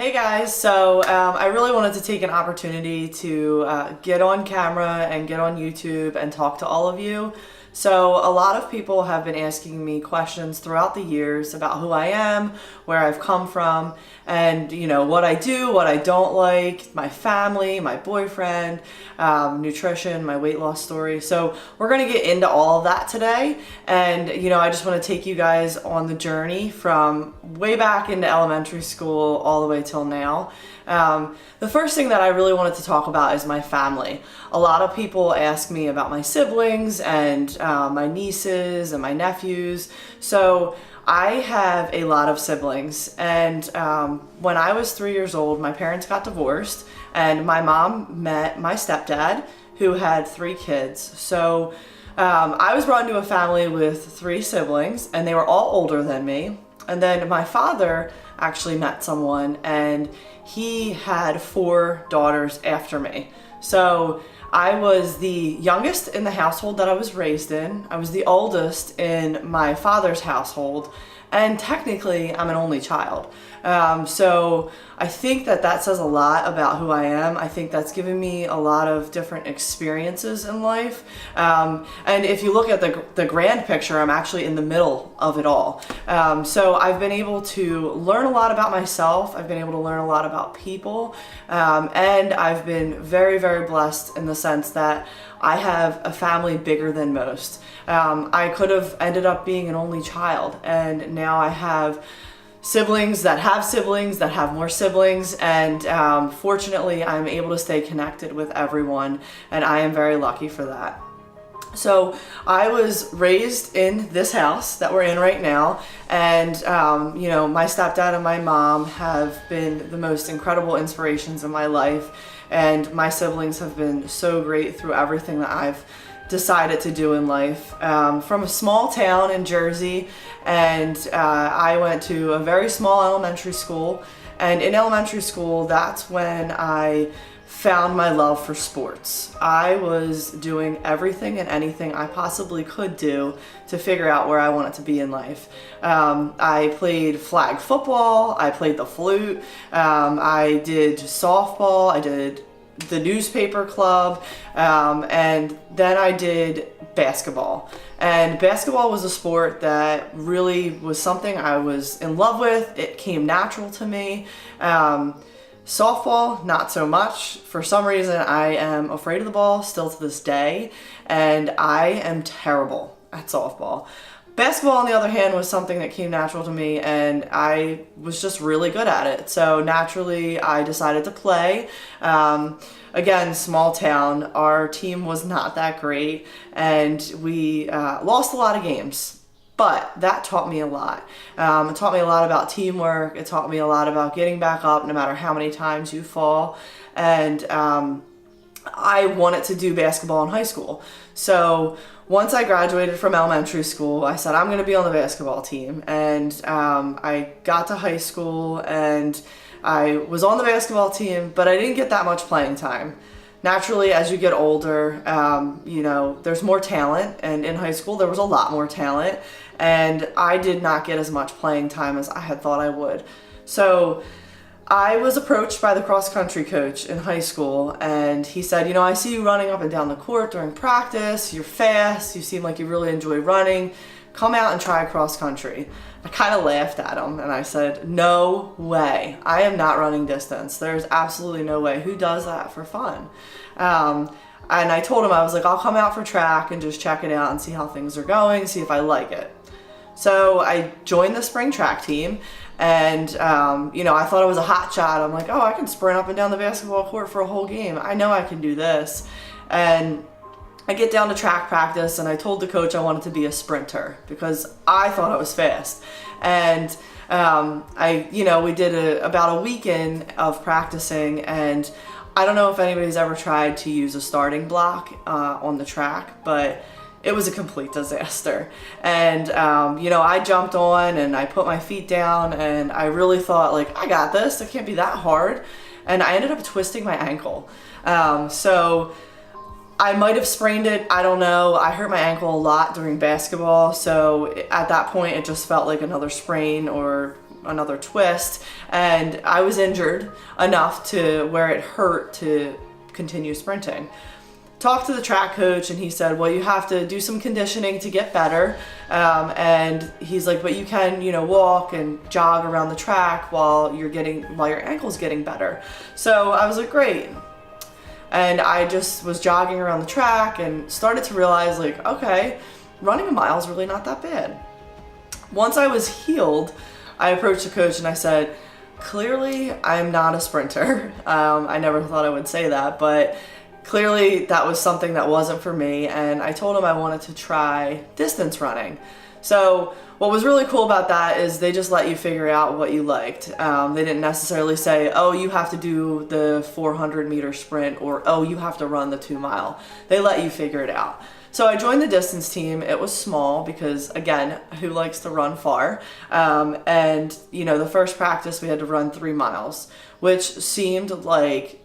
Hey guys, so I really wanted to take an opportunity to get on camera and get on YouTube and talk to all of you. So a lot of people have been asking me questions throughout the years about who I am, where I've come from, and what I do, what I don't like, my family, my boyfriend, nutrition, my weight loss story. So we're going to get into all of that today, and I just want to take you guys on the journey from way back into elementary school all the way till now. The first thing that I really wanted to talk about is my family. A lot of people ask me about my siblings and my nieces and my nephews. So I have a lot of siblings, and when I was 3 years old, my parents got divorced, and my mom met my stepdad, who had 3 kids. So I was brought into a family with 3 siblings, and they were all older than me. And then my father actually met someone, and he had 4 daughters after me. So I was the youngest in the household that I was raised in. I was the oldest in my father's household, and technically I'm an only child. So I think that says a lot about who I am. I think that's given me a lot of different experiences in life. And if you look at the grand picture, I'm actually in the middle of it all. So I've been able to learn a lot about myself. I've been able to learn a lot about people. And I've been very, very blessed in the sense that I have a family bigger than most. I could have ended up being an only child, and now I have siblings that have more siblings, and fortunately I'm able to stay connected with everyone, and I am very lucky for that. So I was raised in this house that we're in right now, and my stepdad and my mom have been the most incredible inspirations in my life, and my siblings have been so great through everything that I've decided to do in life. From a small town in Jersey, and I went to a very small elementary school, and in elementary school, that's when I found my love for sports. I was doing everything and anything I possibly could do to figure out where I wanted to be in life. I played flag football, I played the flute, I did softball, I did the newspaper club, and then I did basketball. And basketball was a sport that really was something I was in love with. It came natural to me. Softball, not so much. For some reason, I am afraid of the ball still to this day, and I am terrible at softball. Basketball, on the other hand, was something that came natural to me, and I was just really good at it. So naturally, I decided to play. Again, small town, our team was not that great, and we lost a lot of games. But that taught me a lot. It taught me a lot about teamwork. It taught me a lot about getting back up no matter how many times you fall. And I wanted to do basketball in high school. So once I graduated from elementary school, I said, I'm going to be on the basketball team. And I got to high school, and I was on the basketball team, but I didn't get that much playing time. Naturally, as you get older, there's more talent, and in high school there was a lot more talent, and I did not get as much playing time as I had thought I would. So I was approached by the cross-country coach in high school, and he said, I see you running up and down the court during practice, you're fast, you seem like you really enjoy running, come out and try cross-country. I kind of laughed at him, and I said, no way. I am not running distance. There's absolutely no way. Who does that for fun? And I told him, I was like, I'll come out for track and just check it out and see how things are going, see if I like it. So I joined the spring track team, and I thought I was a hot shot. I'm like, oh, I can sprint up and down the basketball court for a whole game. I know I can do this. And I get down to track practice, and I told the coach I wanted to be a sprinter because I thought I was fast. And we did about a weekend of practicing, and I don't know if anybody's ever tried to use a starting block on the track, but it was a complete disaster. And I jumped on and I put my feet down, and I really thought, like, I got this. It can't be that hard. And I ended up twisting my ankle. So I might have sprained it, I don't know. I hurt my ankle a lot during basketball, so at that point it just felt like another sprain or another twist, and I was injured enough to where it hurt to continue sprinting. Talked to the track coach, and he said, well, you have to do some conditioning to get better. And he's like, but you can, walk and jog around the track while your ankle's getting better. So I was like, great. And I just was jogging around the track and started to realize, like, okay, running a mile is really not that bad. Once I was healed, I approached the coach and I said, clearly I'm not a sprinter. I never thought I would say that, but clearly that was something that wasn't for me, and I told him I wanted to try distance running. So what was really cool about that is they just let you figure out what you liked. They didn't necessarily say, oh, you have to do the 400-meter sprint, or oh, you have to run the 2 mile. They let you figure it out. So I joined the distance team. It was small because, again, who likes to run far? And the first practice we had to run 3 miles, which seemed like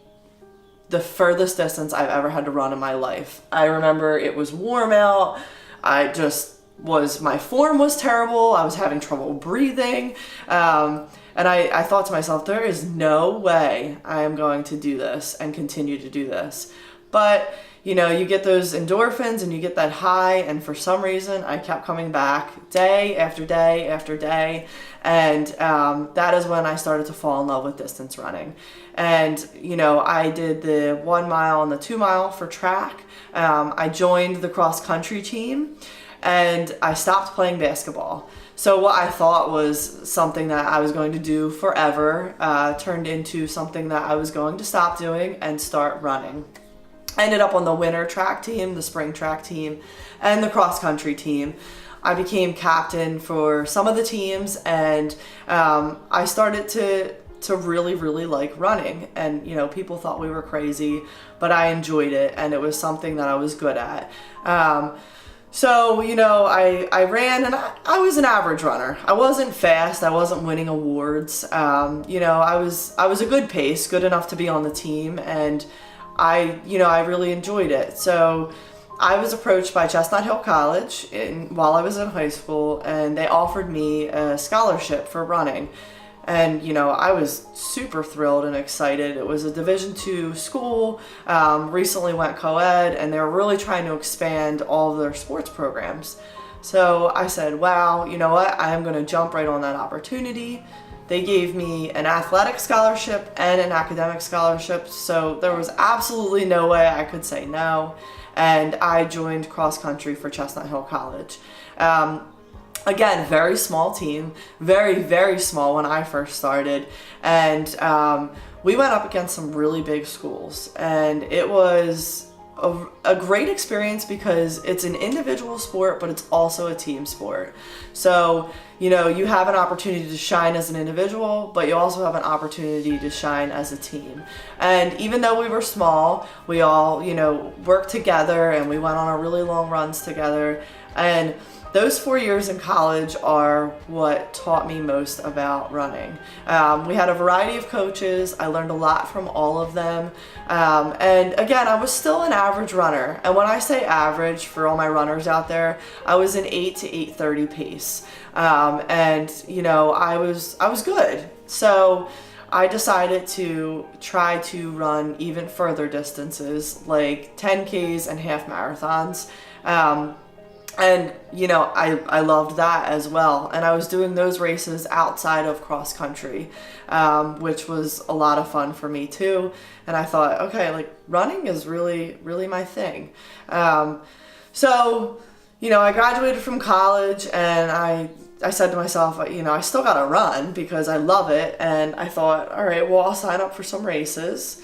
the furthest distance I've ever had to run in my life. I remember it was warm out. My form was terrible. I was having trouble breathing. And I thought to myself, there is no way I am going to do this and continue to do this. But, you get those endorphins and you get that high. And for some reason, I kept coming back day after day after day. And that is when I started to fall in love with distance running. And, I did the 1 mile and the 2 mile for track. I joined the cross country team, and I stopped playing basketball. So what I thought was something that I was going to do forever turned into something that I was going to stop doing and start running. I ended up on the winter track team, the spring track team, and the cross country team. I became captain for some of the teams, and I started to really, really like running. And, people thought we were crazy, but I enjoyed it, and it was something that I was good at. So, I ran, and I was an average runner. I wasn't fast. I wasn't winning awards. I was a good pace, good enough to be on the team, and I really enjoyed it. So I was approached by Chestnut Hill College while I was in high school, and they offered me a scholarship for running. And, I was super thrilled and excited. It was a Division II school, recently went co-ed, and they were really trying to expand all of their sports programs. So I said, wow, you know what? I am going to jump right on that opportunity. They gave me an athletic scholarship and an academic scholarship, so there was absolutely no way I could say no. And I joined cross country for Chestnut Hill College. Again, very small team, very, very small when I first started. And we went up against some really big schools. And it was a great experience because it's an individual sport, but it's also a team sport. So, you have an opportunity to shine as an individual, but you also have an opportunity to shine as a team. And even though we were small, we all, worked together, and we went on our really long runs together. And those 4 years in college are what taught me most about running. We had a variety of coaches. I learned a lot from all of them. And again, I was still an average runner. And when I say average, for all my runners out there, I was an 8 to 8:30 pace. And I was good. So I decided to try to run even further distances, like 10Ks and half marathons. And, I loved that as well. And I was doing those races outside of cross country, which was a lot of fun for me too. And I thought, okay, like running is really, really my thing. So, I graduated from college, and I said to myself, I still got to run because I love it. And I thought, all right, well, I'll sign up for some races,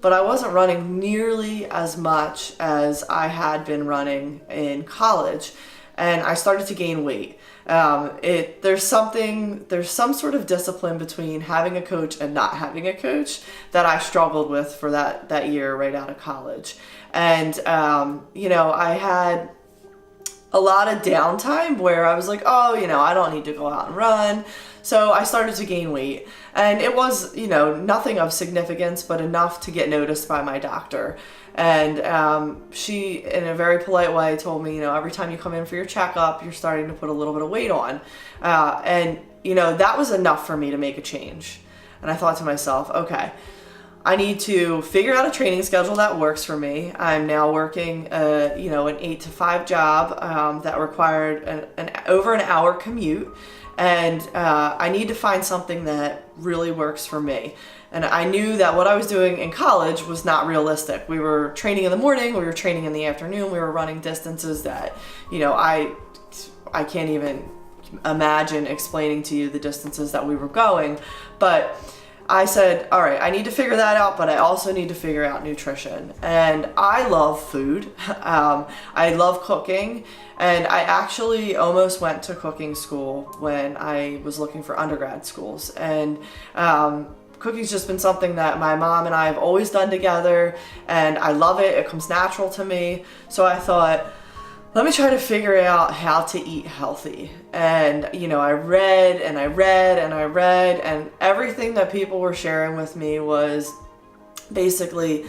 but I wasn't running nearly as much as I had been running in college, and I started to gain weight. There's some sort of discipline between having a coach and not having a coach that I struggled with for that year right out of college. And, I had a lot of downtime where I was like, oh, I don't need to go out and run. So I started to gain weight, and it was, nothing of significance, but enough to get noticed by my doctor. And she, in a very polite way, told me, every time you come in for your checkup, you're starting to put a little bit of weight on. And that was enough for me to make a change. And I thought to myself, okay, I need to figure out a training schedule that works for me. I'm now working, an 8 to 5 job that required an over an hour commute. And I need to find something that really works for me. And I knew that what I was doing in college was not realistic. We were training in the morning, we were training in the afternoon, we were running distances that, I can't even imagine explaining to you the distances that we were going. But I said, all right, I need to figure that out, but I also need to figure out nutrition. And I love food. I love cooking. And I actually almost went to cooking school when I was looking for undergrad schools. And cooking's just been something that my mom and I have always done together, and I love it. It comes natural to me. So I thought, let me try to figure out how to eat healthy. And, I read and I read and I read, and everything that people were sharing with me was basically,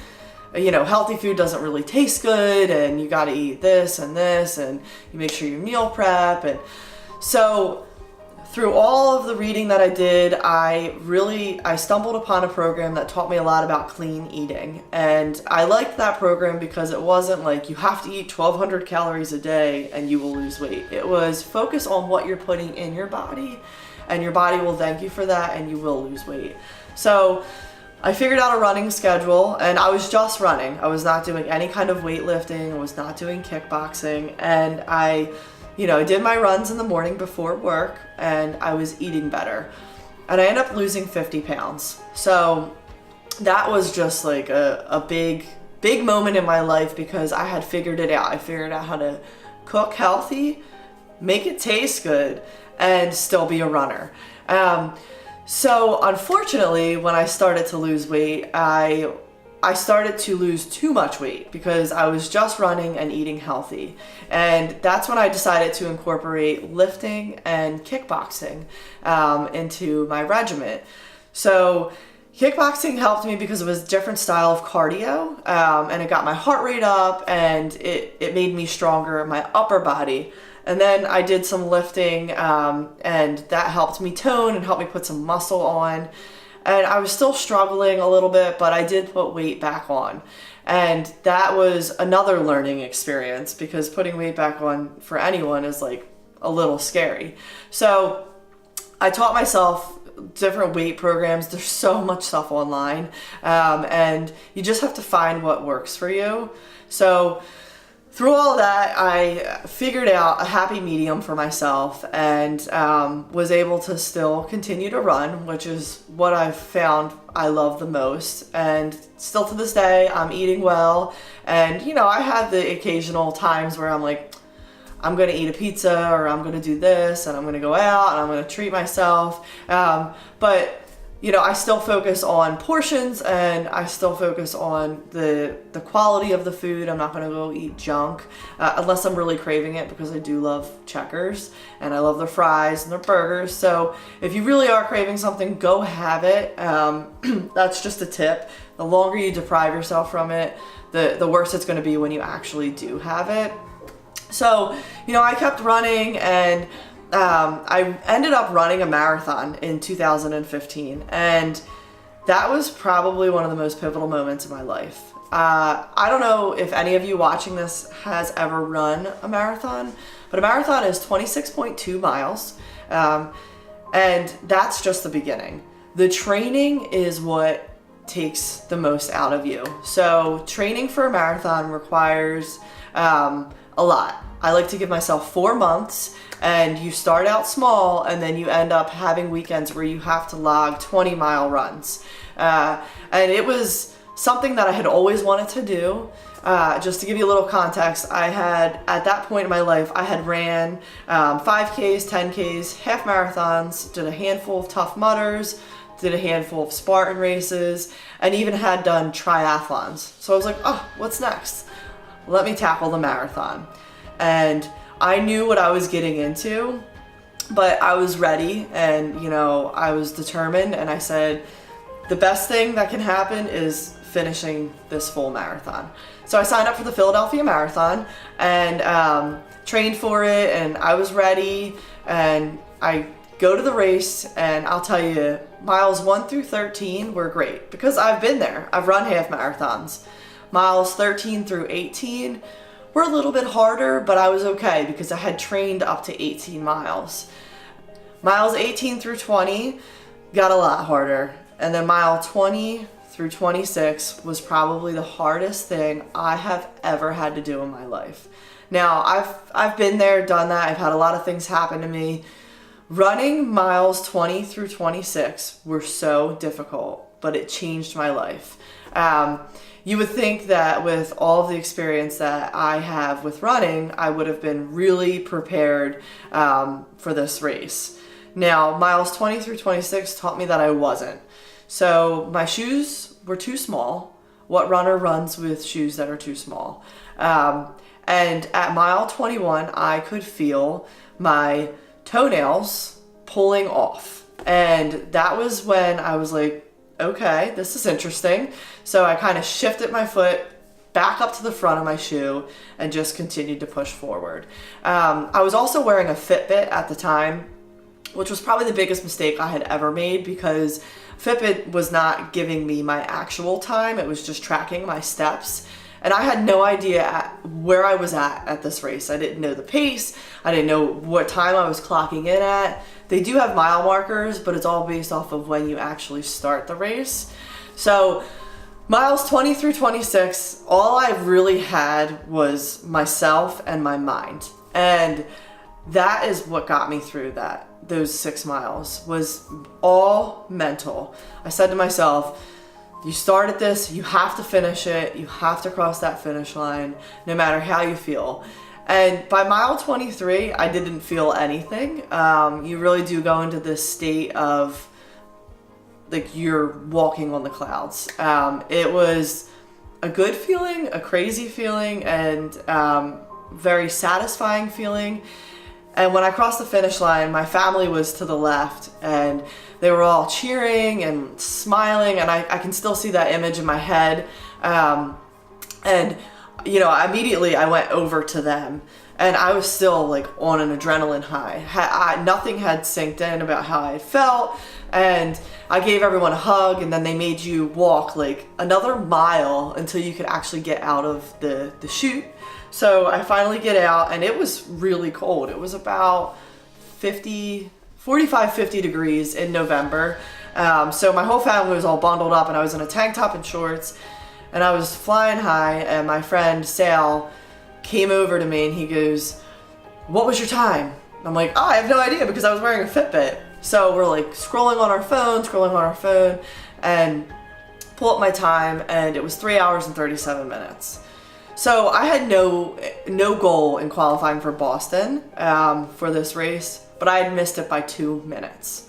healthy food doesn't really taste good, and you got to eat this, and you make sure you meal prep. And so through all of the reading that I did, I stumbled upon a program that taught me a lot about clean eating. And I liked that program because it wasn't like you have to eat 1,200 calories a day and you will lose weight. It was focus on what you're putting in your body, and your body will thank you for that, and you will lose weight. So I figured out a running schedule, and I was just running. I was not doing any kind of weightlifting. I was not doing kickboxing. And I did my runs in the morning before work, and I was eating better. And I ended up losing 50 pounds. So that was just like a big moment in my life, because I had figured it out. I figured out how to cook healthy, make it taste good, and still be a runner. So unfortunately, when I started to lose weight, I started to lose too much weight because I was just running and eating healthy. And that's when I decided to incorporate lifting and kickboxing into my regimen. So kickboxing helped me because it was a different style of cardio, and it got my heart rate up, and it made me stronger in my upper body. And then I did some lifting, and that helped me tone and helped me put some muscle on. And I was still struggling a little bit, but I did put weight back on. And that was another learning experience, because putting weight back on for anyone is like a little scary. So I taught myself different weight programs. There's so much stuff online, and you just have to find what works for you. So through all of that, I figured out a happy medium for myself, and was able to still continue to run, which is what I've found I love the most. And still to this day, I'm eating well. And, I have the occasional times where I'm like, I'm going to eat a pizza, or I'm going to do this, and I'm going to go out, and I'm going to treat myself. But I still focus on portions, and I still focus on the quality of the food. I'm not going to go eat junk unless I'm really craving it, because I do love Checkers and I love their fries and their burgers. So if you really are craving something, go have it. That's just a tip. The longer you deprive yourself from it, the worse it's going to be when you actually do have it. So, I kept running, and I ended up running a marathon in 2015, and that was probably one of the most pivotal moments of my life. I don't know if any of you watching this has ever run a marathon, but a marathon is 26.2 miles, and that's just the beginning. The training is what takes the most out of you. So training for a marathon requires a lot. I like to give myself 4 months, and you start out small, and then you end up having weekends where you have to log 20-mile runs. And it was something that I had always wanted to do. Just to give you a little context, at that point in my life, I had ran 5Ks, 10Ks, half marathons, did a handful of Tough Mudders, did a handful of Spartan races, and even had done triathlons. So I was like, oh, what's next? Let me tackle the marathon. And I knew what I was getting into, but I was ready, and I was determined, and I said, the best thing that can happen is finishing this full marathon. So I signed up for the Philadelphia Marathon and trained for it, and I was ready, and I go to the race, and I'll tell you, miles 1 through 13 were great because I've been there. I've run half marathons. Miles 13 through 18 were a little bit harder, but I was okay because I had trained up to 18 miles. Miles 18 through 20 got a lot harder, and then mile 20 through 26 was probably the hardest thing I have ever had to do in my life. Now, I've been there, done that. I've had a lot of things happen to me. Running miles 20 through 26 were so difficult, but it changed my life. You would think that with all of the experience that I have with running, I would have been really prepared for this race. Now, miles 20 through 26 taught me that I wasn't. So my shoes were too small. What runner runs with shoes that are too small? And at mile 21, I could feel my toenails pulling off. And that was when I was like, okay, this is interesting. So I kind of shifted my foot back up to the front of my shoe and just continued to push forward. I was also wearing a Fitbit at the time, which was probably the biggest mistake I had ever made because Fitbit was not giving me my actual time. It was just tracking my steps. And I had no idea where I was at this race. I didn't know the pace. I didn't know what time I was clocking in at. They do have mile markers, but it's all based off of when you actually start the race. So miles 20 through 26, all I really had was myself and my mind. And that is what got me through those 6 miles, was all mental. I said to myself, you started this, you have to finish it, you have to cross that finish line, no matter how you feel. And by mile 23, I didn't feel anything. You really do go into this state of like you're walking on the clouds. It was a good feeling, a crazy feeling, and very satisfying feeling. And when I crossed the finish line, my family was to the left, and they were all cheering and smiling, and I can still see that image in my head. And you know, immediately I went over to them, and I was still like on an adrenaline high. Nothing had sinked in about how I felt, and I gave everyone a hug, and then they made you walk like another mile until you could actually get out of the chute. So I finally get out, and it was really cold. It was about 45, 50 degrees in November. So my whole family was all bundled up, and I was in a tank top and shorts, and I was flying high, and my friend Sal came over to me, and he goes, "What was your time?" I'm like, "Oh, I have no idea," because I was wearing a Fitbit. So we're like scrolling on our phone, and pull up my time, and it was 3 hours and 37 minutes. So I had no goal in qualifying for Boston for this race, but I had missed it by 2 minutes.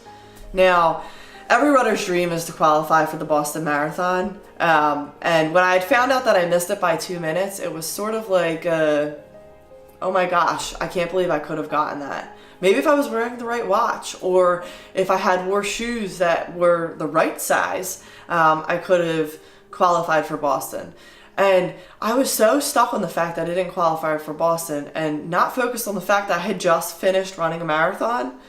Now, every runner's dream is to qualify for the Boston Marathon, and when I had found out that I missed it by 2 minutes, it was sort of like, oh my gosh, I can't believe I could have gotten that. Maybe if I was wearing the right watch, or if I had wore shoes that were the right size, I could have qualified for Boston. And I was so stuck on the fact that I didn't qualify for Boston, and not focused on the fact that I had just finished running a marathon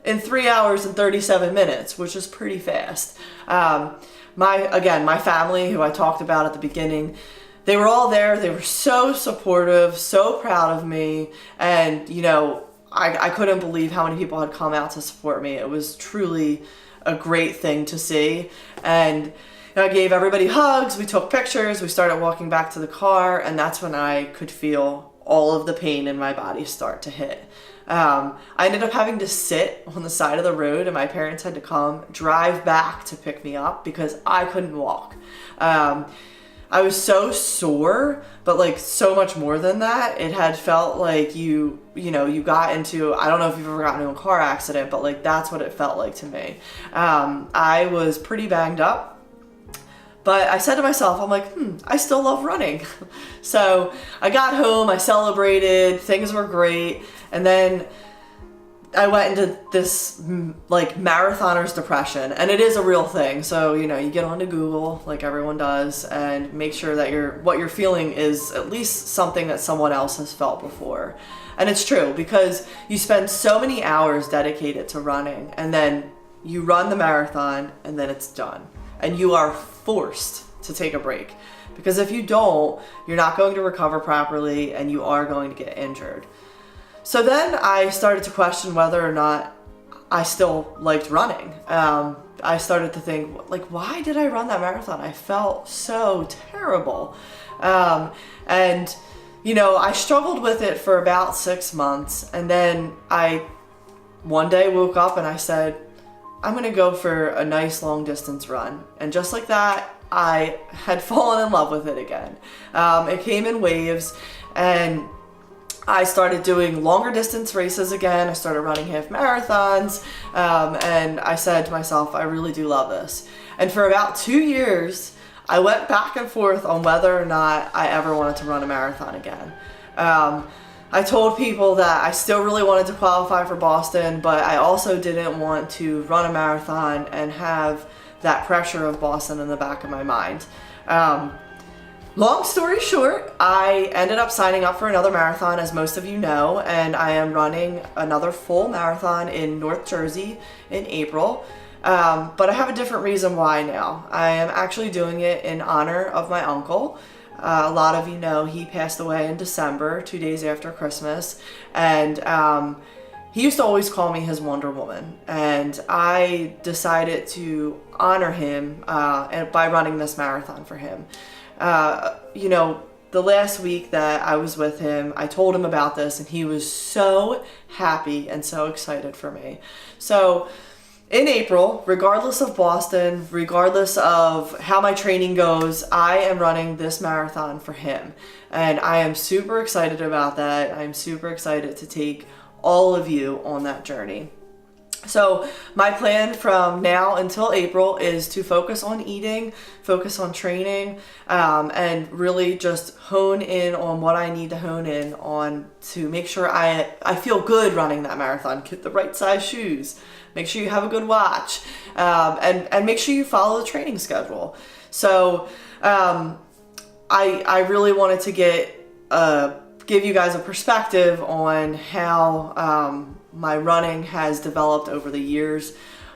in 3 hours and 37 minutes, which is pretty fast. My family, who I talked about at the beginning, they were all there. They were so supportive, so proud of me. And, you know, I couldn't believe how many people had come out to support me. It was truly a great thing to see. And I gave everybody hugs, we took pictures, we started walking back to the car, and that's when I could feel all of the pain in my body start to hit. I ended up having to sit on the side of the road, and my parents had to come drive back to pick me up because I couldn't walk. I was so sore, but like so much more than that. It had felt like you got into, I don't know if you've ever gotten into a car accident, but like that's what it felt like to me. I was pretty banged up. But I said to myself, I'm like, I still love running. So I got home, I celebrated, things were great. And then I went into this like marathoner's depression, and it is a real thing. So, you know, you get onto Google like everyone does and make sure that what you're feeling is at least something that someone else has felt before. And it's true, because you spend so many hours dedicated to running, and then you run the marathon and then it's done. And you are forced to take a break, because if you don't, you're not going to recover properly and you are going to get injured. So then I started to question whether or not I still liked running. I started to think, like, why did I run that marathon? I felt so terrible. And, you know, I struggled with it for about 6 months. And then I one day woke up and I said, I'm gonna go for a nice long distance run. And just like that, I had fallen in love with it again. It came in waves, and I started doing longer distance races again. I started running half marathons, and I said to myself, I really do love this. And for about 2 years, I went back and forth on whether or not I ever wanted to run a marathon again. I told people that I still really wanted to qualify for Boston, but I also didn't want to run a marathon and have that pressure of Boston in the back of my mind. Long story short, I ended up signing up for another marathon, as most of you know, and I am running another full marathon in North Jersey in April. But I have a different reason why now. I am actually doing it in honor of my uncle. A lot of you know he passed away in December, 2 days after Christmas, and he used to always call me his Wonder Woman, and I decided to honor him by running this marathon for him. You know, the last week that I was with him, I told him about this, and he was so happy and so excited for me. So in April, regardless of Boston, regardless of how my training goes, I am running this marathon for him. And I am super excited about that. I'm super excited to take all of you on that journey. So my plan from now until April is to focus on eating, focus on training, and really just hone in on what I need to hone in on to make sure I feel good running that marathon. Get the right size shoes, make sure you have a good watch, and make sure you follow the training schedule. So I really wanted to give you guys a perspective on how my running has developed over the years,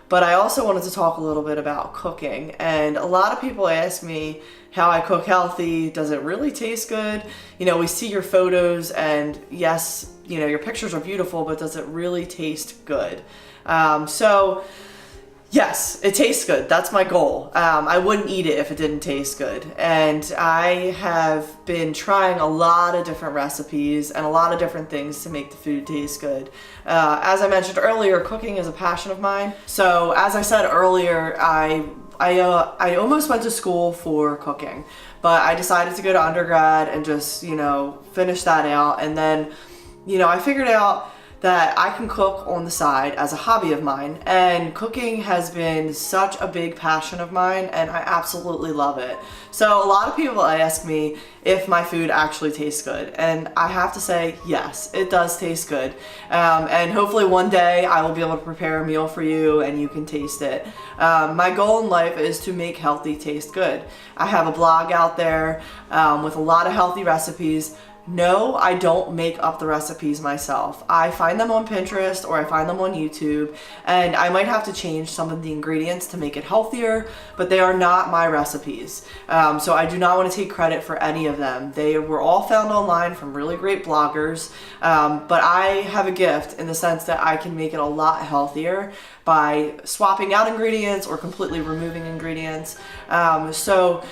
but I also wanted to talk a little bit about cooking. And a lot of people ask me how I cook healthy. Does it really taste good? You know, we see your photos, and yes, you know, your pictures are beautiful, but does it really taste good? So yes, it tastes good. That's my goal. I wouldn't eat it if it didn't taste good. And I have been trying a lot of different recipes and a lot of different things to make the food taste good. As I mentioned earlier, cooking is a passion of mine. So as I said earlier, I almost went to school for cooking, but I decided to go to undergrad and just, you know, finish that out. And then, you know, I figured out that I can cook on the side as a hobby of mine, and cooking has been such a big passion of mine, and I absolutely love it. So a lot of people ask me if my food actually tastes good, and I have to say yes, it does taste good, and hopefully one day I will be able to prepare a meal for you and you can taste it. My goal in life is to make healthy taste good. I have a blog out there with a lot of healthy recipes. No, I don't make up the recipes myself. I find them on Pinterest or I find them on YouTube, and I might have to change some of the ingredients to make it healthier, but they are not my recipes. So I do not want to take credit for any of them. They were all found online from really great bloggers, but I have a gift in the sense that I can make it a lot healthier by swapping out ingredients or completely removing ingredients. So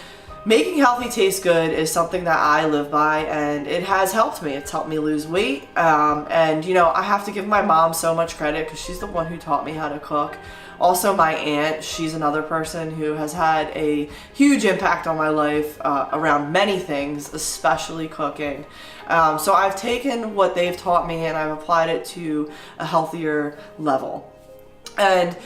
making healthy taste good is something that I live by, and it has helped me. It's helped me lose weight, and you know, I have to give my mom so much credit because she's the one who taught me how to cook. Also, my aunt, she's another person who has had a huge impact on my life around many things, especially cooking. So I've taken what they've taught me and I've applied it to a healthier level. And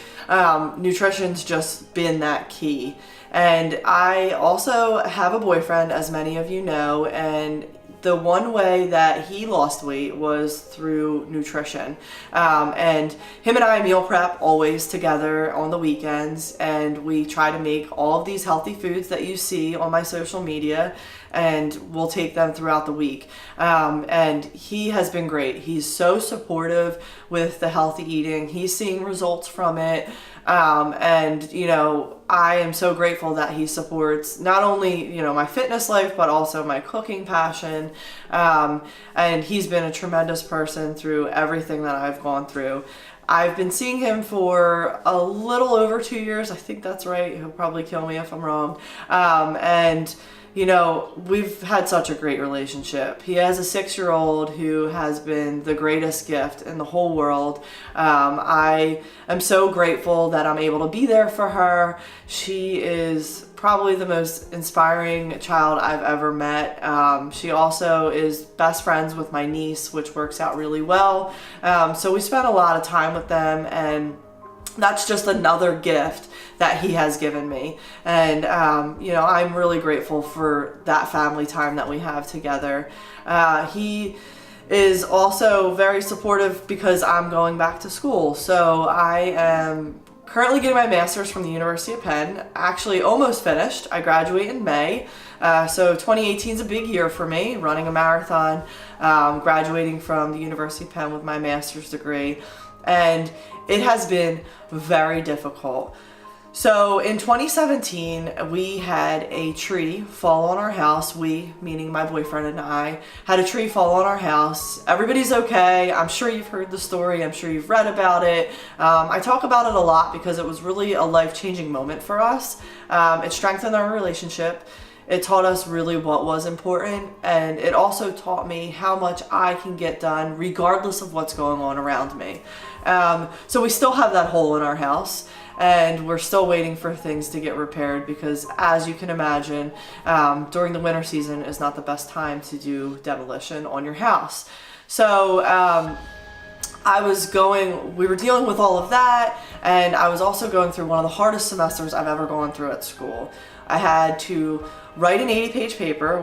nutrition's just been that key. And I also have a boyfriend, as many of you know, and the one way that he lost weight was through nutrition. And him and I meal prep always together on the weekends, and we try to make all of these healthy foods that you see on my social media, and we'll take them throughout the week. And he has been great. He's so supportive with the healthy eating. He's seeing results from it. And, you know, I am so grateful that he supports not only, you know, my fitness life, but also my cooking passion. And he's been a tremendous person through everything that I've gone through. I've been seeing him for a little over 2 years. I think that's right. He'll probably kill me if I'm wrong. And you know, we've had such a great relationship. He has a 6-year-old who has been the greatest gift in the whole world. I am so grateful that I'm able to be there for her. She is probably the most inspiring child I've ever met. She also is best friends with my niece, which works out really well. So we spent a lot of time with them, and that's just another gift that he has given me. And, you know, I'm really grateful for that family time that we have together. He is also very supportive because I'm going back to school. So I am currently getting my master's from the University of Penn, actually almost finished. I graduate in May. So 2018 is a big year for me, running a marathon, graduating from the University of Penn with my master's degree. And it has been very difficult. So in 2017, we had a tree fall on our house. We, meaning my boyfriend and I, had a tree fall on our house. Everybody's okay. I'm sure you've heard the story. I'm sure you've read about it. I talk about it a lot because it was really a life-changing moment for us. It strengthened our relationship. It taught us really what was important, and it also taught me how much I can get done regardless of what's going on around me. So we still have that hole in our house, and we're still waiting for things to get repaired because, as you can imagine, during the winter season is not the best time to do demolition on your house. So we were dealing with all of that, and I was also going through one of the hardest semesters I've ever gone through at school. I had to write an 80-page paper,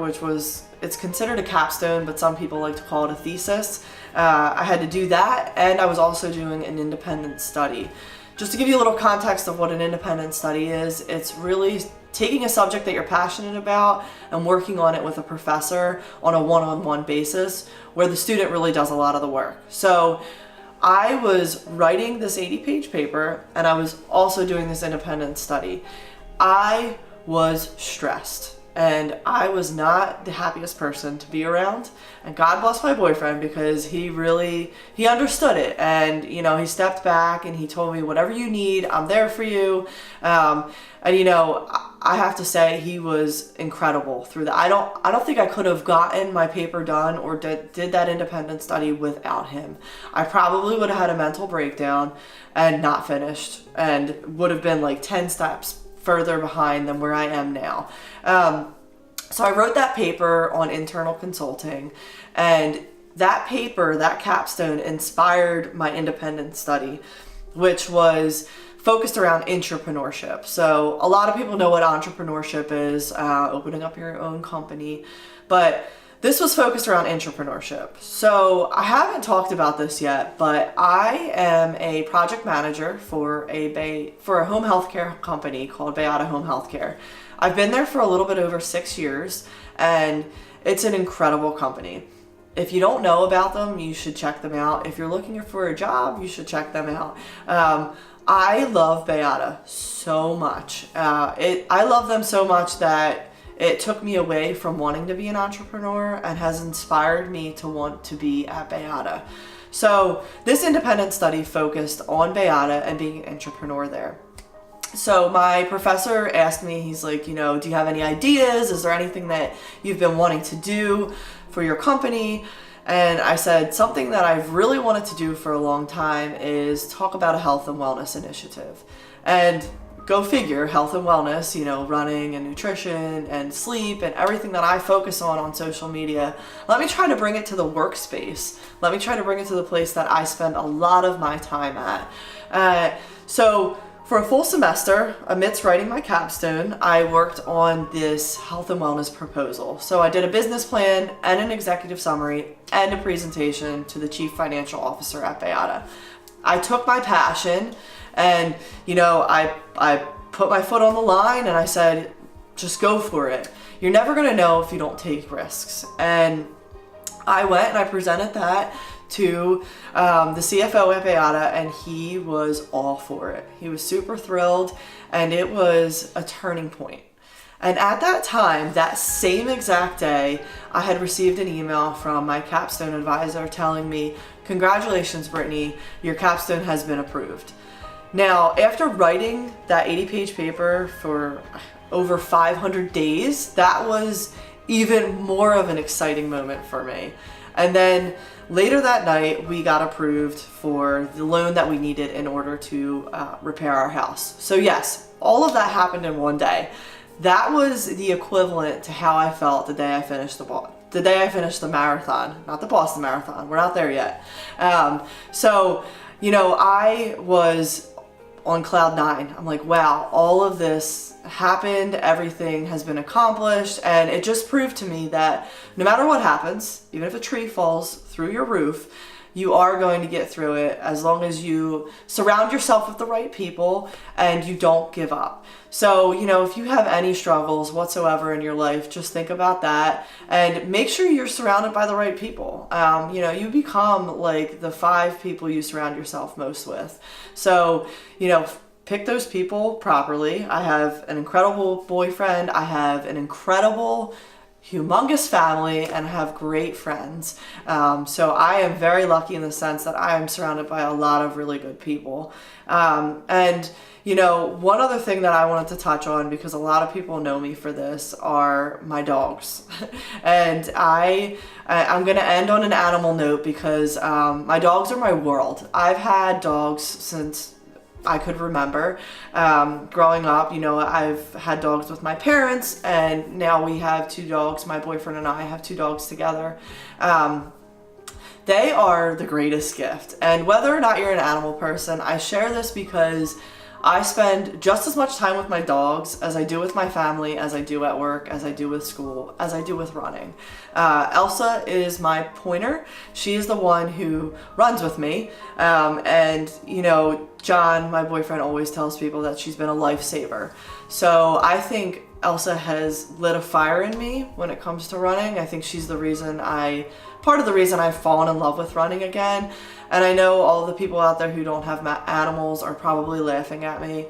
it's considered a capstone, but some people like to call it a thesis. I had to do that, and I was also doing an independent study. Just to give you a little context of what an independent study is, it's really taking a subject that you're passionate about and working on it with a professor on a one-on-one basis, where the student really does a lot of the work. So I was writing this 80-page paper, and I was also doing this independent study. I was stressed, and I was not the happiest person to be around. And God bless my boyfriend, because he understood it, and you know, he stepped back and he told me, whatever you need, I'm there for you. And you know, I have to say, he was incredible through that. I don't think I could have gotten my paper done or did that independent study without him. I probably would have had a mental breakdown and not finished, and would have been like 10 steps further behind than where I am now. So I wrote that paper on internal consulting, and that paper, that capstone, inspired my independent study, which was focused around entrepreneurship. So a lot of people know what entrepreneurship is, opening up your own company, but this was focused around entrepreneurship. So I haven't talked about this yet, but I am a project manager for a home healthcare company called Beata Home Healthcare. I've been there for a little bit over 6 years, and it's an incredible company. If you don't know about them, you should check them out. If you're looking for a job, you should check them out. I love Beata so much. I love them so much that it took me away from wanting to be an entrepreneur and has inspired me to want to be at Beata. So this independent study focused on Beata and being an entrepreneur there. So my professor asked me, he's like, you know, do you have any ideas? Is there anything that you've been wanting to do for your company? And I said, something that I've really wanted to do for a long time is talk about a health and wellness initiative. And go figure, health and wellness, you know, running and nutrition and sleep and everything that I focus on social media. Let me try to bring it to the workspace. Let me try to bring it to the place that I spend a lot of my time at. So For a full semester, amidst writing my capstone, I worked on this health and wellness proposal. So I did a business plan and an executive summary and a presentation to the chief financial officer at Beata. I took my passion and, I put my foot on the line and I said, just go for it. You're never gonna know if you don't take risks. And I went and I presented that to the CFO at Beata, and he was all for it. He was super thrilled, and it was a turning point. And at that time, that same exact day, I had received an email from my capstone advisor telling me, congratulations, Brittany, your capstone has been approved. Now, after writing that 80-page paper for over 500 days, that was even more of an exciting moment for me. And then later that night, we got approved for the loan that we needed in order to repair our house. So yes, all of that happened in one day. That was the equivalent to how I felt the day I finished the marathon, not the Boston Marathon. We're not there yet. I was on cloud nine. I'm like, wow, all of this happened, everything has been accomplished, and it just proved to me that no matter what happens, even if a tree falls through your roof, you are going to get through it as long as you surround yourself with the right people and you don't give up. So, if you have any struggles whatsoever in your life, just think about that and make sure you're surrounded by the right people. You become like the 5 people you surround yourself most with. So, pick those people properly. I have an incredible boyfriend. I have an incredible humongous family and have great friends. So I am very lucky in the sense that I am surrounded by a lot of really good people. One other thing that I wanted to touch on, because a lot of people know me for this, are my dogs. And I'm going to end on an animal note because my dogs are my world. I've had dogs since I could remember. Growing up, I've had dogs with my parents, and now we have 2 dogs. My boyfriend and I have 2 dogs together. They are the greatest gift. And whether or not you're an animal person, I share this because I spend just as much time with my dogs as I do with my family, as I do at work, as I do with school, as I do with running. Elsa is my pointer. She is the one who runs with me. John, my boyfriend, always tells people that she's been a lifesaver. So I think Elsa has lit a fire in me when it comes to running. I think she's part of the reason I've fallen in love with running again. And I know all the people out there who don't have animals are probably laughing at me.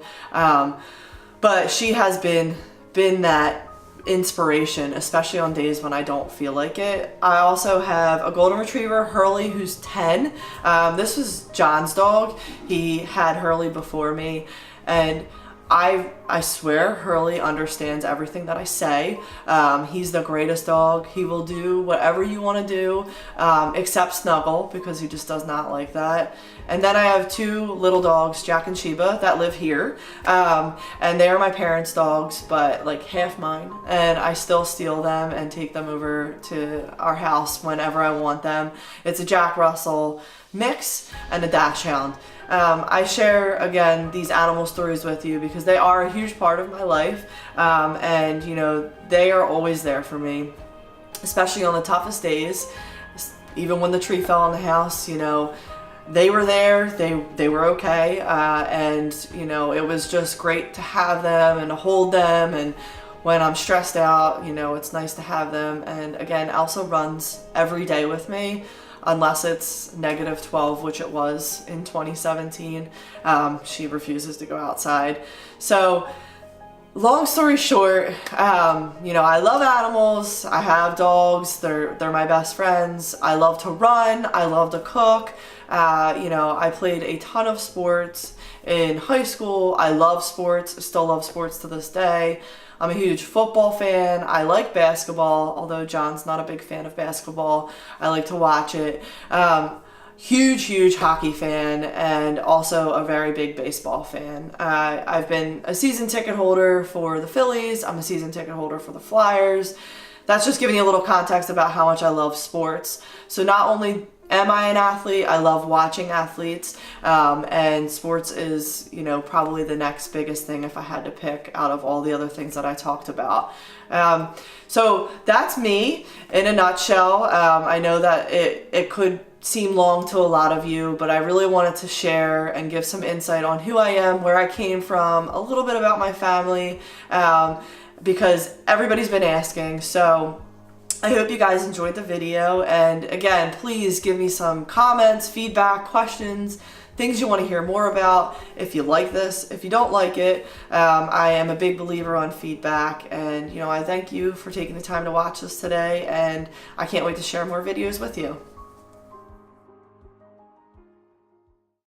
But she has been that inspiration, especially on days when I don't feel like it. I also have a golden retriever, Hurley, who's 10. This was John's dog. He had Hurley before me, and I swear Hurley understands everything that I say. He's the greatest dog. He will do whatever you want to do, except snuggle, because he just does not like that. And then I have 2 little dogs, Jack and Sheba, that live here. And they are my parents' dogs, but like half mine. And I still steal them and take them over to our house whenever I want them. It's a Jack Russell mix and a Dachshund. I share, again, these animal stories with you because they are a huge part of my life. They are always there for me, especially on the toughest days. Even when the tree fell on the house, they were there, they were okay. It was just great to have them and to hold them. And when I'm stressed out, it's nice to have them. And again, Elsa runs every day with me. Unless it's -12, which it was in 2017. She refuses to go outside. So, long story short, I love animals. I have dogs. They're my best friends. I love to run. I love to cook. I played a ton of sports in high school. I love sports. Still love sports to this day. I'm a huge football fan. I like basketball, although John's not a big fan of basketball. I like to watch it. Huge hockey fan, and also a very big baseball fan. I've been a season ticket holder for the Phillies. I'm a season ticket holder for the Flyers. That's just giving you a little context about how much I love sports. So not only am I an athlete? I love watching athletes, and sports is, you know, probably the next biggest thing if I had to pick out of all the other things that I talked about. So that's me in a nutshell. I know that it could seem long to a lot of you, but I really wanted to share and give some insight on who I am, where I came from, a little bit about my family, because everybody's been asking. So I hope you guys enjoyed the video, and again, please give me some comments, feedback, questions, things you want to hear more about. If you like this, if you don't like it, I am a big believer on feedback, and you know, I thank you for taking the time to watch this today, and I can't wait to share more videos with you.